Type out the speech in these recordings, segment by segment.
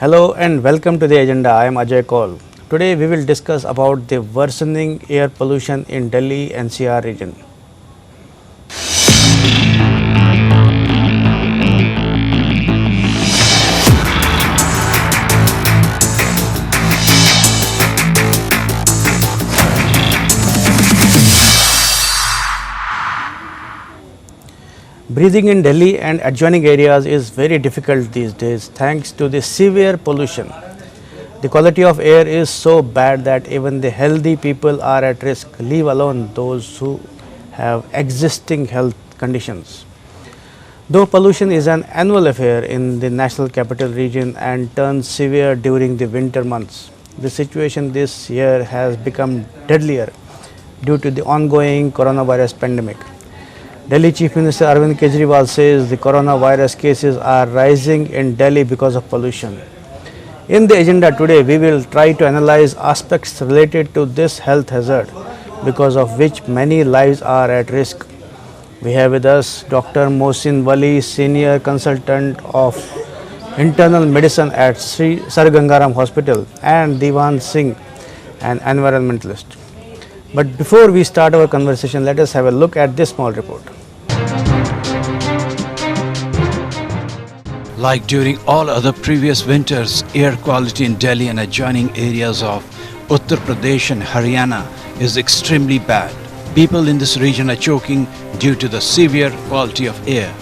Hello and welcome to the agenda. I am Ajay Kaul. Today we will discuss about the worsening air pollution in Delhi NCR region. Breathing in Delhi and adjoining areas is very difficult these days thanks to the severe pollution. The quality of air is so bad that even the healthy people are at risk, leave alone those who have existing health conditions. Though pollution is an annual affair in the national capital region and turns severe during the winter months, the situation this year has become deadlier due to the ongoing coronavirus pandemic. Delhi Chief Minister Arvind Kejriwal says the coronavirus cases are rising in Delhi because of pollution. In the agenda today, we will try to analyze aspects related to this health hazard, because of which many lives are at risk. We have with us Dr. Mohsin Wali, Senior Consultant of Internal Medicine at Sar Gangaram Hospital, and Diwan Singh, an environmentalist. But before we start our conversation, let us have a look at this small report. Like during all other previous winters, air quality in Delhi and adjoining areas of Uttar Pradesh and Haryana is extremely bad. People in this region are choking due to the severe quality of air.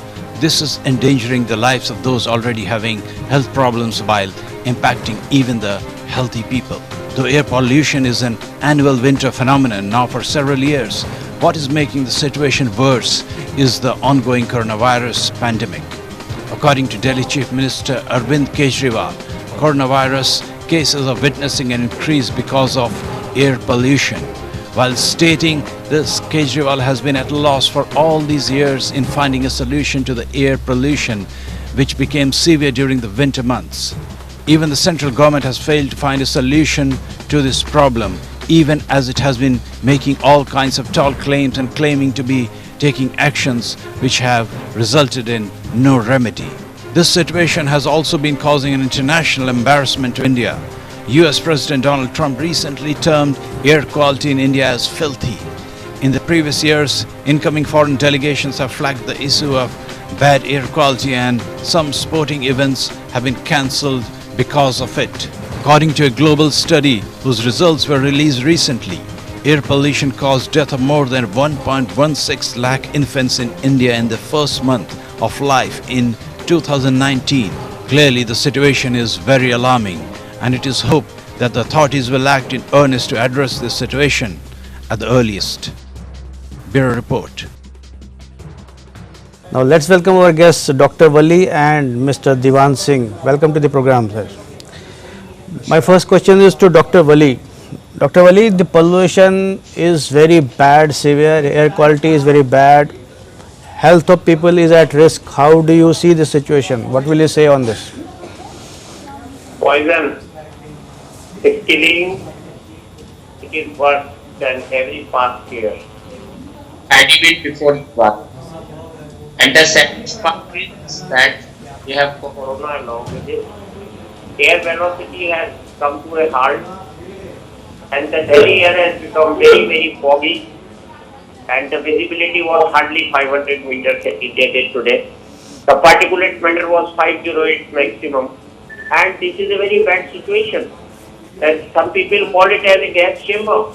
This is endangering the lives of those already having health problems while impacting even the healthy people. Though air pollution is an annual winter phenomenon now for several years, what is making the situation worse is the ongoing coronavirus pandemic. According to Delhi Chief Minister Arvind Kejriwal, coronavirus cases are witnessing an increase because of air pollution. While stating this, Kejriwal has been at a loss for all these years in finding a solution to the air pollution, which became severe during the winter months. Even the central government has failed to find a solution to this problem, even as it has been making all kinds of tall claims and claiming to be taking actions which have resulted in no remedy. This situation has also been causing an international embarrassment to India. US President Donald Trump recently termed air quality in India as filthy. In the previous years, incoming foreign delegations have flagged the issue of bad air quality, and some sporting events have been cancelled because of it. According to a global study whose results were released recently, air pollution caused death of more than 1.16 lakh infants in India in the first month of life in 2019. Clearly, the situation is very alarming, and it is hoped that the authorities will act in earnest to address this situation at the earliest. Bureau Report. Now let's welcome our guests Dr. Wali and Mr. Diwan Singh. Welcome to the program, sir. My first question is to Dr. Wali. Dr. Wali, the pollution is very bad, severe, air quality is very bad, health of people is at risk. How do you see the situation? What will you say on this? Poison is killing. It is worse than every past year. And even before it was. And the second part is that we have corona along with it. Air velocity has come to a halt, and the Delhi air has become very, very foggy, and the visibility was hardly 500 meters indicated today. The particulate matter was 508 maximum, and this is a very bad situation. And some people call it as a gas chamber,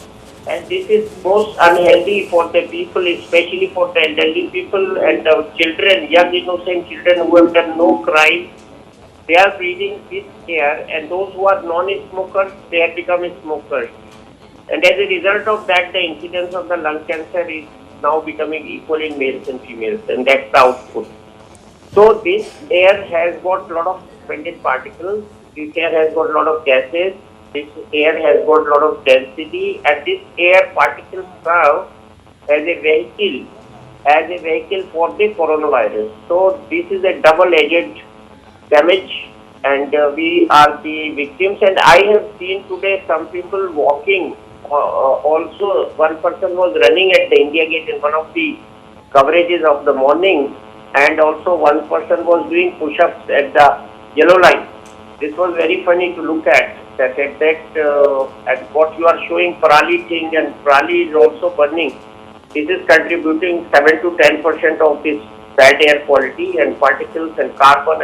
and this is most unhealthy for the people, especially for the elderly people and the children, young innocent children who have done no crime. They are breathing this air, and those who are non-smokers, they have become smokers. And as a result of that, the incidence of the lung cancer is now becoming equal in males and females, and that's the output. So this air has got a lot of suspended particles, this air has got a lot of gases, this air has got a lot of density, and this air particles serve as a vehicle for the coronavirus. So this is a double-edged damage, and we are the victims. And I have seen today some people walking. Also, one person was running at the India Gate in one of the coverages of the morning, and also one person was doing push-ups at the yellow line. this was very funny to look at. At what you are showing, Parali thing, and Parali is also burning. This is contributing 7 to 10% of this bad air quality, and particles and carbon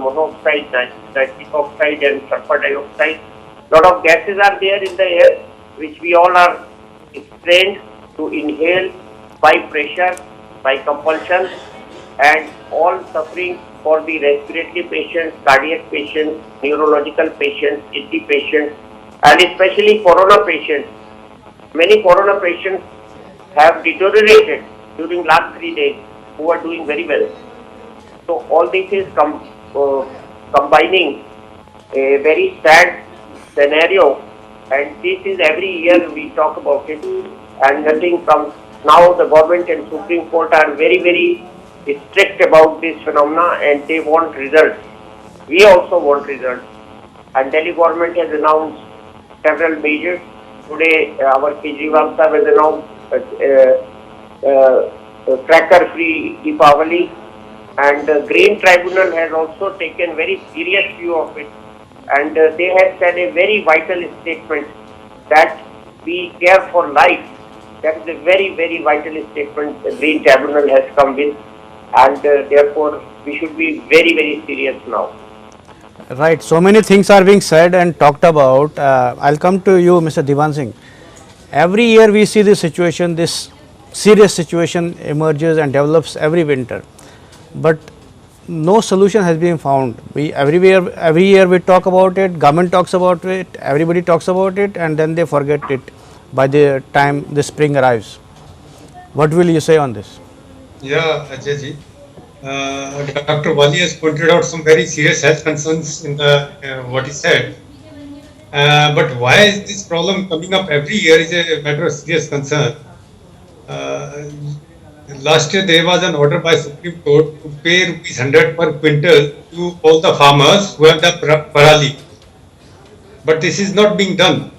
monoxide, nitric oxide and sulfur dioxide. Lot of gases are there in the air which we all are trained to inhale by pressure, by compulsion, and all suffering for the respiratory patients, cardiac patients, neurological patients, kidney patients, and especially corona patients. Many corona patients have deteriorated during last 3 days, who are doing very well. So all this is combining a very sad scenario, and this is every year we talk about it, and nothing comes. Now the government and Supreme Court are very, very strict about this phenomena, and they want results. We also want results, and Delhi government has announced several measures. Today our Kejriwal Sahib has announced cracker-free Deepavali, and the Green Tribunal has also taken very serious view of it, and they have said a very vital statement that we care for life. That is a very, very vital statement the Green Tribunal has come with, and therefore we should be very, very serious now. Right, so many things are being said and talked about. I'll come to you, Mr. Divan Singh. Every year we see this situation, this serious situation emerges and develops every winter, but no solution has been found. Every year we talk about it, government talks about it, everybody talks about it, and then they forget it by the time the spring arrives. What will you say on this? Yeah, Ajay ji. Dr. Wali has pointed out some very serious health concerns in what he said. But why is this problem coming up every year is a matter of serious concern. Last year there was an order by Supreme Court to pay rupees 100 per quintal to all the farmers who have the parali. But this is not being done.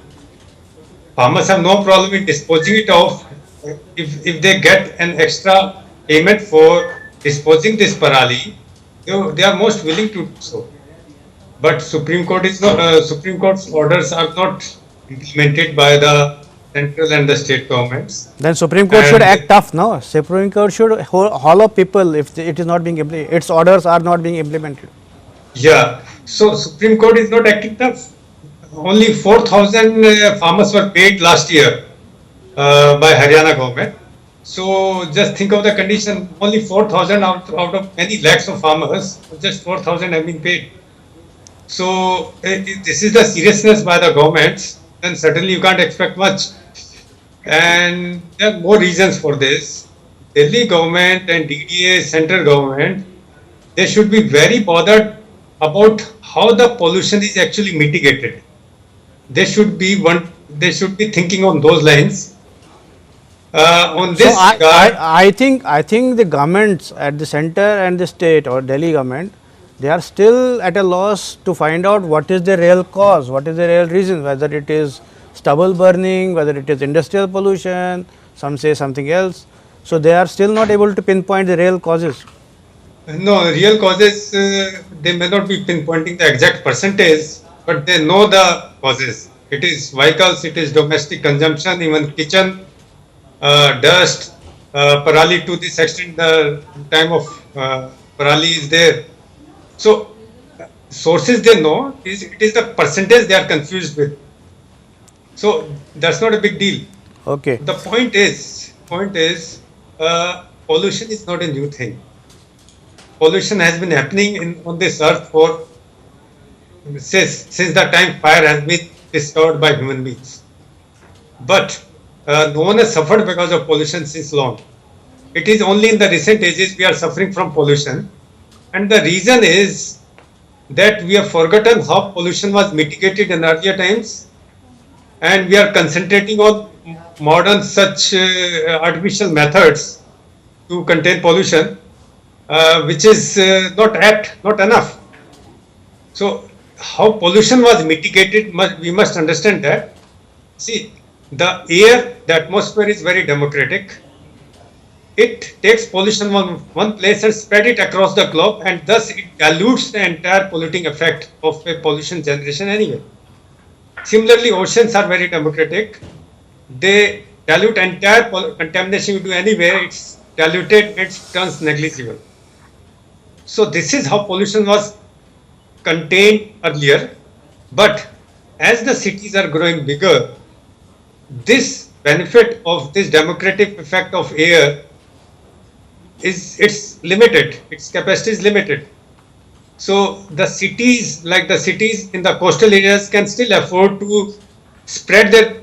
Farmers have no problem in disposing it off if they get an extra payment for disposing this parali. They are most willing to do so. But Supreme Court's orders are not implemented by the central and the state governments. Then Supreme Court should act tough, no? Supreme Court should hollow people if it is not being implemented, its orders are not being implemented. Yeah, so Supreme Court is not acting tough. Only 4,000 farmers were paid last year by Haryana government. So just think of the condition, only 4,000 out of many lakhs of farmers, just 4,000 have been paid. So if this is the seriousness by the governments, then certainly you can't expect much. And there are more reasons for this. Delhi government and DDA, central government, they should be very bothered about how the pollution is actually mitigated. They should be thinking on those lines. On this So I think the governments at the center and the state or Delhi government, they are still at a loss to find out what is the real cause, what is the real reason, whether it is stubble burning, whether it is industrial pollution, some say something else. So they are still not able to pinpoint the real causes. No, real causes, they may not be pinpointing the exact percentage, but they know the causes. It is vehicles, it is domestic consumption, even kitchen, dust, parali to this extent, the time of parali is there. So, sources they know, it is the percentage they are confused with. So, that's not a big deal. Okay. The point is, pollution is not a new thing. Pollution has been happening on this earth since the time fire has been discovered by human beings. But no one has suffered because of pollution since long. It is only in the recent ages we are suffering from pollution. And the reason is that we have forgotten how pollution was mitigated in earlier times, and we are concentrating on modern such artificial methods to contain pollution, which is not enough. So, how pollution was mitigated, we must understand that. See, the atmosphere is very democratic. it takes pollution from one place and spread it across the globe, and thus it dilutes the entire polluting effect of a pollution generation anyway. Similarly, oceans are very democratic. They dilute entire contamination you do anywhere. It's diluted, it turns negligible. So this is how pollution was contained earlier. But as the cities are growing bigger, this benefit of this democratic effect of air it's limited. Its capacity is limited. So the cities, like the cities in the coastal areas, can still afford to spread their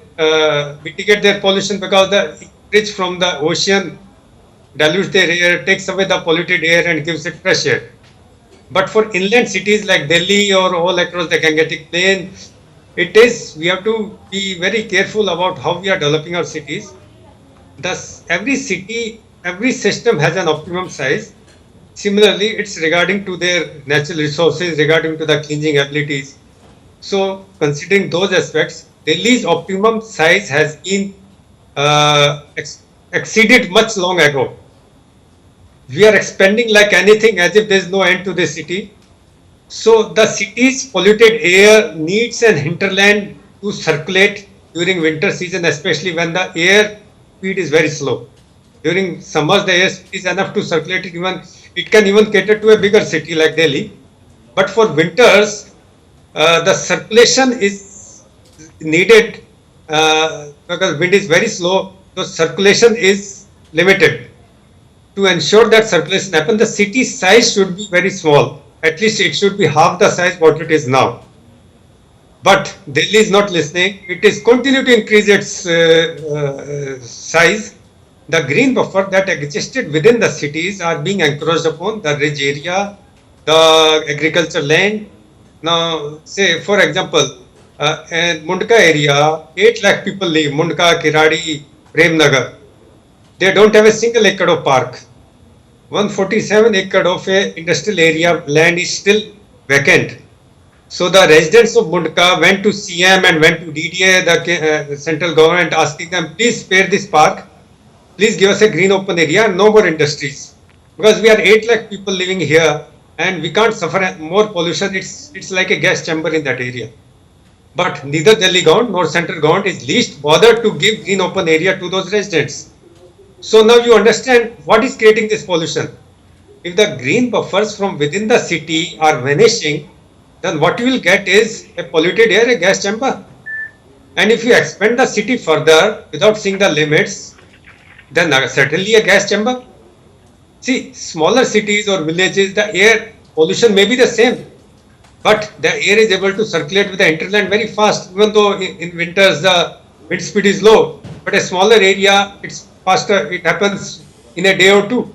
mitigate their pollution because the rich from the ocean dilutes their air, takes away the polluted air, and gives it fresh air. But for inland cities like Delhi or all across the Gangetic Plain, we have to be very careful about how we are developing our cities. Thus, every city, every system has an optimum size. Similarly, it's regarding to their natural resources, regarding to the cleansing abilities. So, considering those aspects, Delhi's optimum size has been exceeded much long ago. We are expanding like anything as if there is no end to the city. So the city's polluted air needs an hinterland to circulate during winter season, especially when the air speed is very slow. During summers, the air speed is enough to circulate it. It can even cater to a bigger city like Delhi. But for winters, the circulation is needed because wind is very slow. So circulation is limited. To ensure that circulation happens, the city size should be very small. At least it should be half the size what it is now. But Delhi is not listening. It is continuing to increase its size. The green buffer that existed within the cities are being encroached upon, the ridge area, the agriculture land. Now, say for example, in Mundka area, 8 lakh people live, Mundka, Kiradi, Premnagar. They don't have a single acre of park. 147 acre of a industrial area land is still vacant. So the residents of Mundka went to CM and went to DDA, the central government, asking them, please spare this park, please give us a green open area and no more industries. Because we are 8 lakh people living here and we can't suffer more pollution. It's like a gas chamber in that area. But neither Delhi government nor central government is least bothered to give green open area to those residents. So now you understand what is creating this pollution. If the green buffers from within the city are vanishing, then what you will get is a polluted air, a gas chamber. And if you expand the city further without seeing the limits, then certainly a gas chamber. See, smaller cities or villages, the air pollution may be the same, but the air is able to circulate with the hinterland very fast, even though in winters the wind speed is low. But a smaller area, it's faster, it happens in a day or two.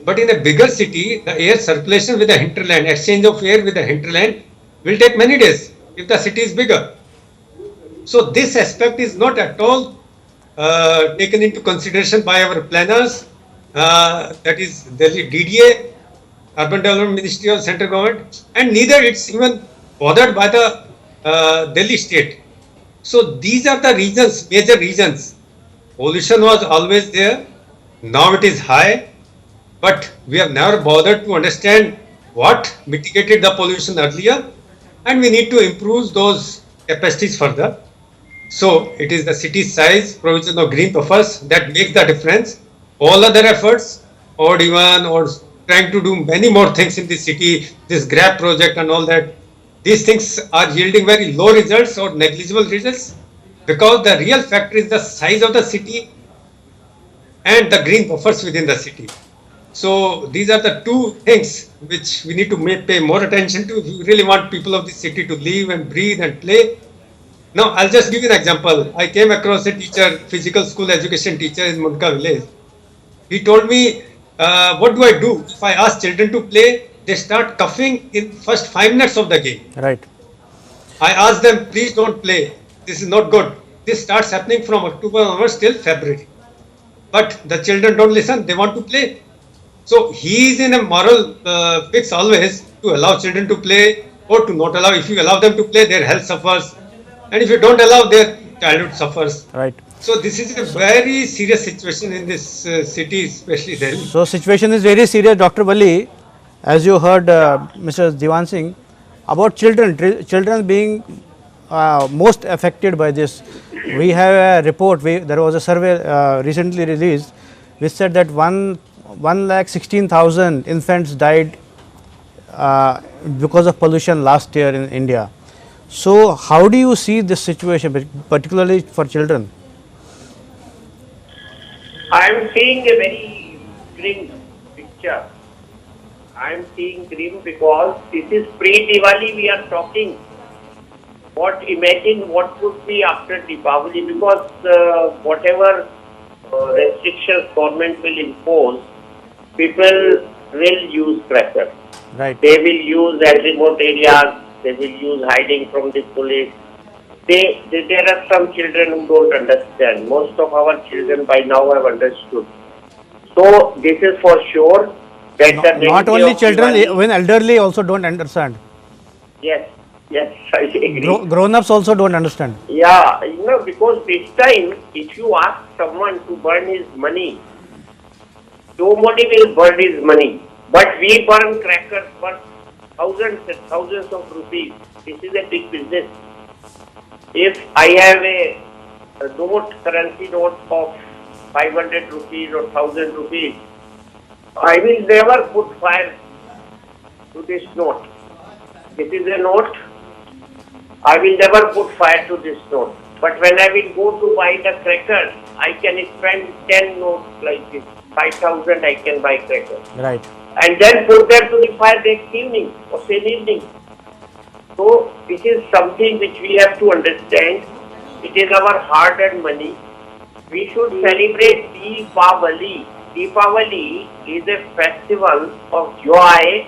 But in a bigger city, the air circulation with the hinterland, exchange of air with the hinterland will take many days if the city is bigger. So this aspect is not at all taken into consideration by our planners, that is Delhi DDA, Urban Development Ministry of Central Government, and neither it's even bothered by the Delhi state. So these are the reasons, major reasons. Pollution was always there, now it is high, but we have never bothered to understand what mitigated the pollution earlier, and we need to improve those capacities further. So it is the city size, provision of green buffers that makes the difference. All other efforts, odd even or trying to do many more things in the city, this GRAP project and all that, these things are yielding very low results or negligible results, because the real factor is the size of the city and the green buffers within the city. So these are the two things which we need to pay more attention to if you really want people of the city to live and breathe and play. Now I'll just give you an example. I came across a teacher, physical school education teacher in Mundka village. He told me, what do I do? If I ask children to play, they start coughing in first 5 minutes of the game. Right. I asked them, please don't play. This is not good. This starts happening from October onwards till February. But the children don't listen. They want to play. So he is in a moral fix always to allow children to play or to not allow. If you allow them to play, their health suffers. And if you don't allow, their childhood suffers. Right. So this is a very serious situation in this city, especially Delhi. So situation is very serious, Dr. Bali, as you heard Mr. Diwan Singh, about children, children being most affected by this. We have a report, there was a survey recently released which said that 1,16,000 infants died because of pollution last year in India. So how do you see this situation, particularly for children? I am seeing a very grim picture. I am seeing grim because this is pre-Diwali we are talking. Imagine what would be after Diwali, because whatever restrictions government will impose, people will use crackers. Right. They will use at remote areas, they will use hiding from the police. There are some children who don't understand. Most of our children by now have understood. So this is for sure that the next Not day only of children, Diwali- even elderly also don't understand. Yes, I agree. Grown-ups also don't understand. Yeah, because this time, if you ask someone to burn his money, nobody will burn his money. But we burn crackers for thousands and thousands of rupees. This is a big business. If I have a currency note of 500 rupees or 1000 rupees, I will never put fire to this note. This is a note. I will never put fire to this note. But when I will go to buy the crackers, I can spend 10 notes like this. 5,000 I can buy crackers. Right. And then put them to the fire next evening or same evening. So this is something which we have to understand. It is our hard-earned money. We should celebrate Deepavali. Deepavali is a festival of joy,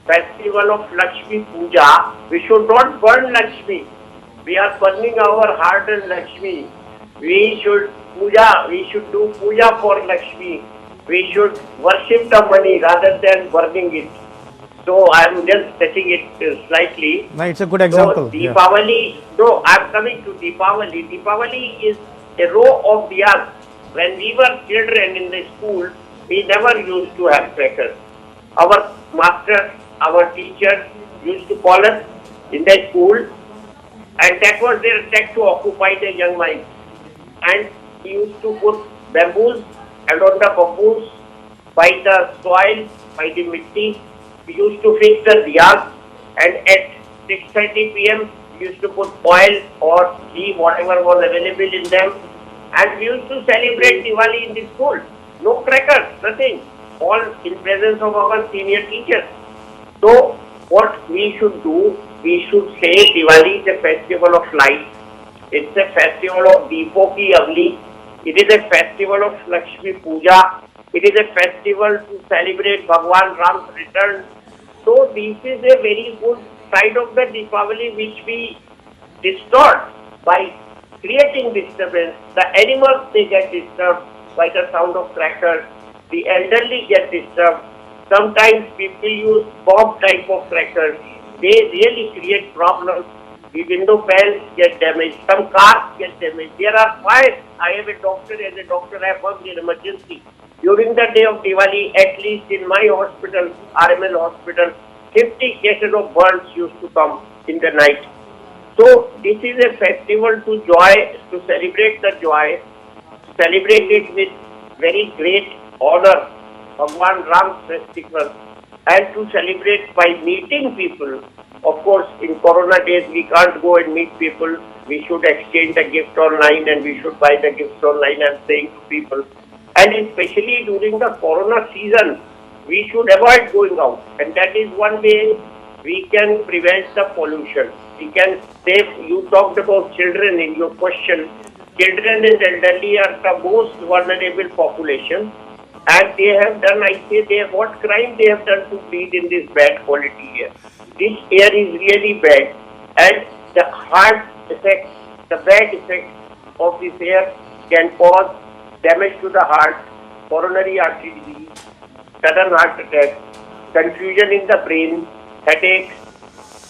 festival of Lakshmi Puja. We should not burn Lakshmi. We are burning our hard-earned Lakshmi. We should do puja for Lakshmi. We should worship the money rather than burning it. So I am just setting it slightly. No, it's a good example. So Deepavali, I am coming to Deepavali. Deepavali is a row of diyas. When we were children in the school, we never used to have crackers. Our masters, our teachers used to call us in the school, and that was their task to occupy the young mind. And we used to put bamboos, and on the bamboos, by the soil, by the mitti, we used to fix the diyas, and at 6:30 p.m. we used to put oil or ghee, whatever was available in them, and we used to celebrate Diwali in the school. No crackers, nothing. All in presence of our senior teachers. So what we should do, we should say Diwali is a festival of light. It's a festival of Deepo Ki Avli. It is a festival of Lakshmi Puja. It is a festival to celebrate Bhagwan Ram's return. So this is a very good side of the Deepavali which we distort by creating disturbance. The animals, they get disturbed by the sound of crackers. The elderly get disturbed. Sometimes people use bomb type of crackers. They really create problems. The window panes get damaged. Some cars get damaged. There are fires. I am a doctor. As a doctor, I have worked in emergency. During the day of Diwali, at least in my hospital, RML hospital, 50 cases of burns used to come in the night. So this is a festival to celebrate the joy, celebrate it with very great honor, Bhagwan Ram's festival, and to celebrate by meeting people. Of course, in Corona days, we can't go and meet people. We should exchange the gift online and we should buy the gifts online, I'm saying to people. And especially during the Corona season, we should avoid going out. And that is one way we can prevent the pollution. We can save, you talked about children in your question. Children and elderly are the most vulnerable population. And they have done, what crime they have done to breathe in this bad quality air. This air is really bad. And the heart effect, the bad effect of this air can cause damage to the heart, coronary artery disease, sudden heart attack, confusion in the brain, headaches,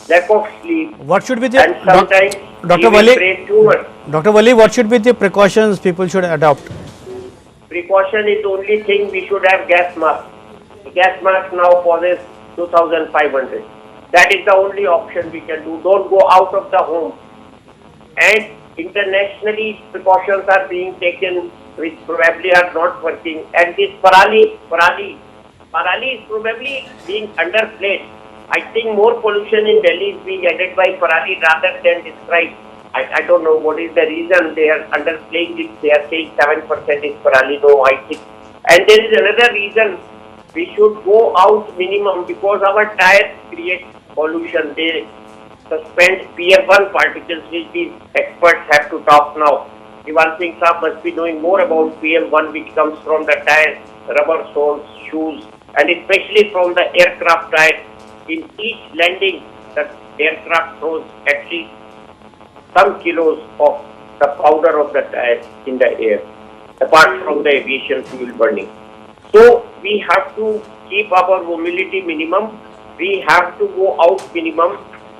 lack of sleep, What should be the and sometimes Dr. even Wali, brain tumor. Dr. Wali, what should be the precautions people should adopt? Precaution is the only thing we should have gas mask. Gas mask now causes 2,500. That is the only option we can do. Don't go out of the home. And internationally, precautions are being taken which probably are not working. And this Parali is probably being underplayed. I think more pollution in Delhi is being added by Parali rather than described. I don't know what is the reason they are underplaying it. They are saying 7% is Parali. No, I think. And there is another reason we should go out minimum because our tires create pollution. They suspend PM1 particles which these experts have to talk now. Ivan Singh Saab must be knowing more about PM1 which comes from the tires, rubber soles, shoes and especially from the aircraft tires. In each landing, the aircraft throws at least some kilos of the powder of the tire in the air, apart from the aviation fuel burning. So we have to keep our mobility minimum. We have to go out minimum.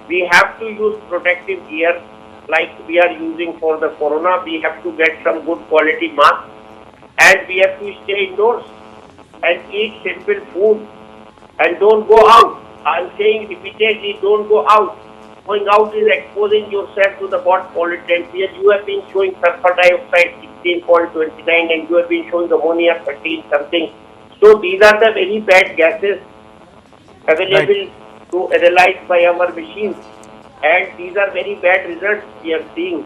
We have to use protective gear like we are using for the corona. We have to get some good quality masks and we have to stay indoors and eat simple food and don't go out. I am saying repeatedly, don't go out. Going out is exposing yourself to the bot pollutants. Here you have been showing sulfur dioxide 16.29 and you have been showing ammonia 13 something. So these are the very bad gases available to analyze by our machines. And these are very bad results we are seeing.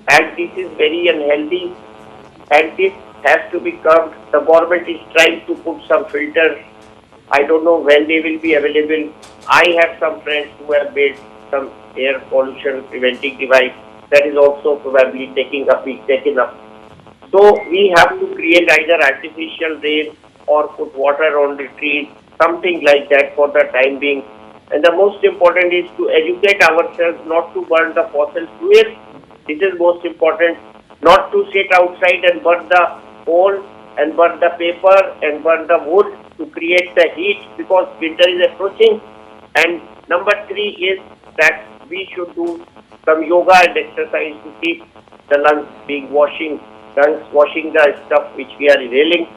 And this is very unhealthy. And this has to be curbed. The government is trying to put some filters. I don't know when they will be available. I have some friends who have made some air pollution preventing device that is also probably taken up. So we have to create either artificial rain or put water on the trees, something like that for the time being. And the most important is to educate ourselves not to burn the fossil fuels. This is most important. Not to sit outside and burn the coal and burn the paper and burn the wood to create the heat because winter is approaching. And number 3 is that we should do some yoga and exercise to keep the lungs washing the stuff which we are inhaling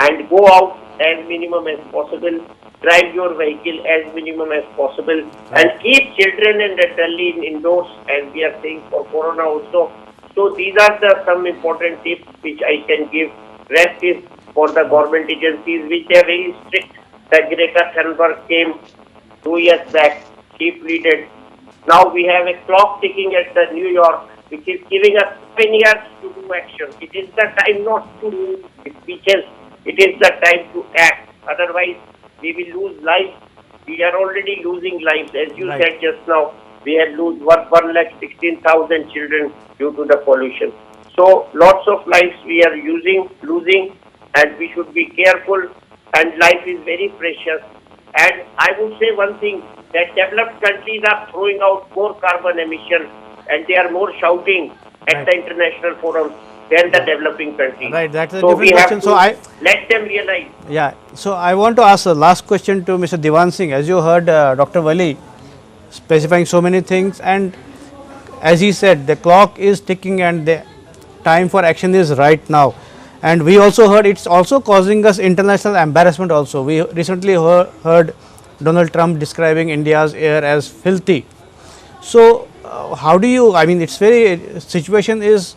and go out as minimum as possible. Drive your vehicle as minimum as possible and keep children and elderly indoors as we are saying for corona also. So these are some important tips which I can give. Rest is for the government agencies which are very strict. The Greta Thunberg came 2 years back, she pleaded. Now we have a clock ticking at the New York which is giving us 10 years to do action. It is the time not to do speeches. It is the time to act. Otherwise, we will lose lives. We are already losing lives. As you said just now, we have lost 116,000 children due to the pollution. So lots of lives we are losing, and we should be careful. And life is very precious. And I would say one thing, that developed countries are throwing out more carbon emission, and they are more shouting at the international forums than the developing countries. Right, that's a so different question. So I let them realize. Yeah, so I want to ask the last question to Mr. Diwan Singh. As you heard Dr. Wali specifying so many things, and as he said, the clock is ticking and the time for action is right now. And we also heard it's also causing us international embarrassment also. We recently heard Donald Trump describing India's air as filthy. So how do you, I mean, it's very, situation is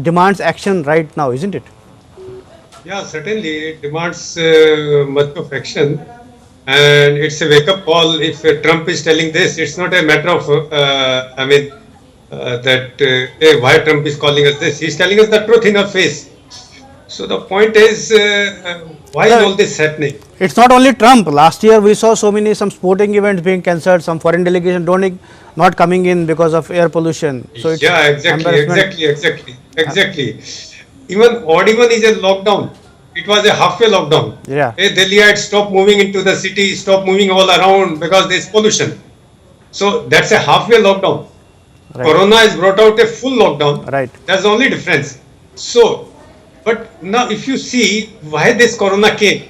demands action right now, isn't it? Yeah, certainly it demands much of action, and it's a wake-up call. If Trump is telling this, it's not a matter of, why Trump is calling us this. He's telling us the truth in our face. So the point is, why is all this happening? It's not only Trump. Last year we saw some sporting events being cancelled, some foreign delegation not coming in because of air pollution. So it's exactly. Even odd even is a lockdown. It was a halfway lockdown. Yeah. Delhiites stopped moving into the city, stopped moving all around because there is pollution. So that's a halfway lockdown. Right. Corona has brought out a full lockdown. Right. That's the only difference. So, but now if you see why this corona came,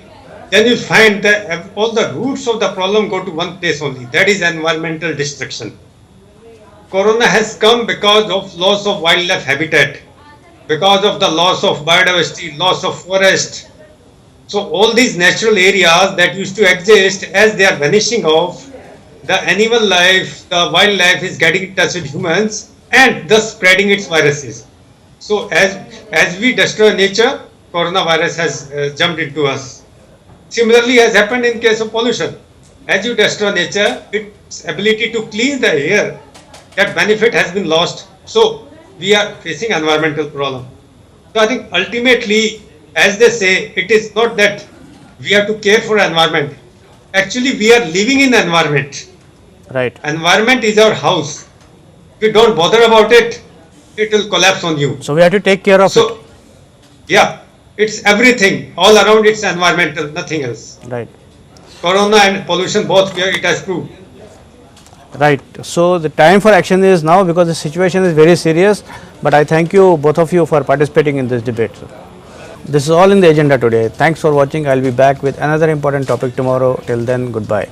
then you find that all the roots of the problem go to one place only. That is environmental destruction. Corona has come because of loss of wildlife habitat, because of the loss of biodiversity, loss of forest. So all these natural areas that used to exist, as they are vanishing off, the animal life, the wildlife is getting in touch with humans and thus spreading its viruses. So as we destroy nature, coronavirus has jumped into us. Similarly, has happened in case of pollution. As you destroy nature, its ability to clean the air, that benefit has been lost. So we are facing environmental problem. So I think ultimately, as they say, it is not that we have to care for environment. Actually, we are living in environment. Right. Environment is our house. If you don't bother about it, it will collapse on you. So we have to take care of it. So, yeah, it's everything. All around it's environmental, nothing else. Right. Corona and pollution both here it has proved. Right. So the time for action is now because the situation is very serious. But I thank you, both of you, for participating in this debate. This is all in the agenda today. Thanks for watching. I'll be back with another important topic tomorrow. Till then, goodbye.